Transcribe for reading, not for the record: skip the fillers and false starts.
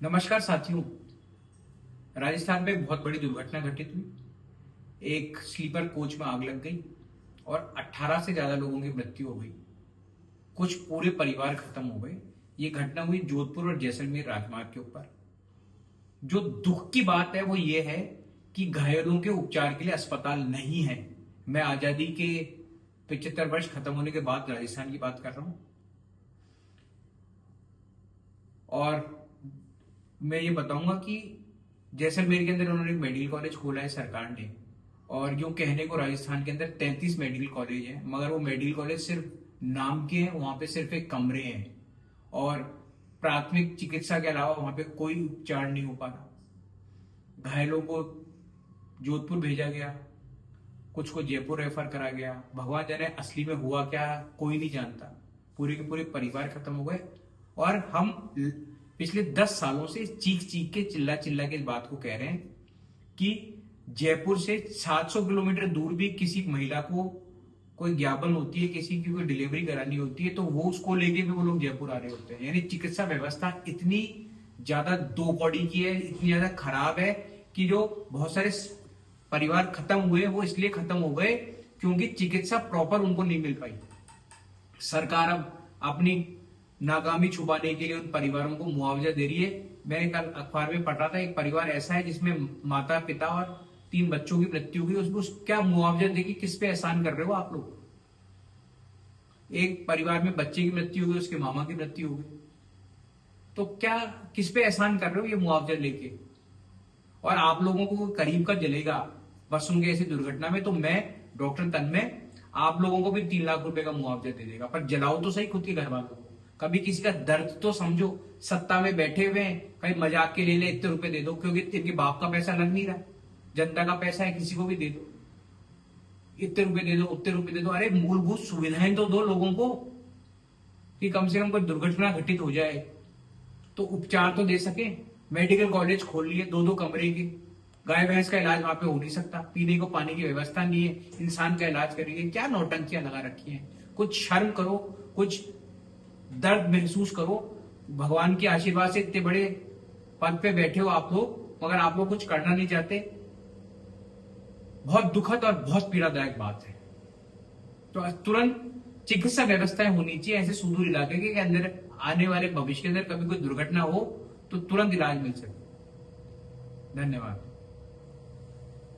नमस्कार साथियों। राजस्थान में एक बहुत बड़ी दुर्घटना घटित हुई। एक स्लीपर कोच में आग लग गई और 18 से ज्यादा लोगों की मृत्यु हो गई। कुछ पूरे परिवार खत्म हो गए। ये घटना हुई जोधपुर और जैसलमेर राजमार्ग के ऊपर। जो दुख की बात है वो ये है कि घायलों के उपचार के लिए अस्पताल नहीं है। मैं आजादी के 75 वर्ष खत्म होने के बाद राजस्थान की बात कर रहा हूं। और मैं ये बताऊंगा कि जैसलमेर के अंदर उन्होंने एक मेडिकल कॉलेज खोला है सरकार ने। और यूं कहने को राजस्थान के अंदर 33 मेडिकल कॉलेज हैं, मगर वो मेडिकल कॉलेज सिर्फ नाम के हैं। वहां पे सिर्फ एक कमरे हैं और प्राथमिक चिकित्सा के अलावा वहां पे कोई उपचार नहीं हो पा रहा। घायलों को जोधपुर भेजा गया, कुछ को जयपुर रेफर करा गया। भगवान जाने असली में हुआ क्या, कोई नहीं जानता। पूरे के पूरे परिवार खत्म हो गए। और हम पिछले 10 सालों से चीख चीख के चिल्ला चिल्ला के इस बात को कह रहे हैं कि जयपुर से 700 किलोमीटर दूर भी किसी महिला को कोई ज्ञापन होती है, किसी की कोई डिलीवरी करानी होती है, तो वो उसको लेके भी वो लोग जयपुर आ रहे होते हैं। यानी चिकित्सा व्यवस्था इतनी ज्यादा दो कौड़ी की है, इतनी ज्यादा खराब है कि जो बहुत सारे परिवार खत्म हुए वो इसलिए खत्म हो गए क्योंकि चिकित्सा प्रॉपर उनको नहीं मिल पाई। सरकार अब अपनी नाकामी छुपाने के लिए उन परिवारों को मुआवजा दे रही है। मैंने कल अखबार में पढ़ा था, एक परिवार ऐसा है जिसमें माता पिता और 3 बच्चों की मृत्यु हुई। उसको क्या मुआवजा देगी? किस पे एहसान कर रहे हो आप लोग? एक परिवार में बच्चे की मृत्यु हुई, उसके मामा की मृत्यु हो गई, तो क्या किस पे एहसान कर रहे हो ये मुआवजा लेके? और आप लोगों को करीब का जलेगा बसों के ऐसी दुर्घटना में, तो मैं डॉक्टर तन्मय आप लोगों को भी 3 लाख रुपए का मुआवजा दे देगा। पर जलाओ तो सही खुद के घर वालों को। कभी किसी का दर्द तो समझो। सत्ता में बैठे हुए हैं, कहीं मजाक के ले इतने रुपए दे दो, क्योंकि इनके बाप का पैसा लग नहीं रहा, जनता का पैसा है, किसी को भी दे दो। इतने रुपए दे दो, उतने रुपए दे दो। अरे मूलभूत सुविधाएं तो दो लोगों को कि कम से कम कोई दुर्घटना घटित हो जाए तो उपचार तो दे सके। मेडिकल कॉलेज खोल लिए 2-2 कमरे के। गाय भैंस का इलाज वहां पे हो नहीं सकता, पीने को पानी की व्यवस्था नहीं है, इंसान का इलाज करिए। क्या नौटंकियां लगा रखी हैं? कुछ शर्म करो, कुछ दर्द महसूस करो। भगवान के आशीर्वाद से इतने बड़े पद पे बैठे हो आप लोग, मगर आप लोग कुछ करना नहीं चाहते। बहुत दुखद और बहुत पीड़ादायक बात है। तो तुरंत चिकित्सा व्यवस्थाएं होनी चाहिए ऐसे सुदूर इलाके के अंदर। आने वाले भविष्य के अंदर कभी कोई दुर्घटना हो तो तुरंत इलाज मिल सके। धन्यवाद।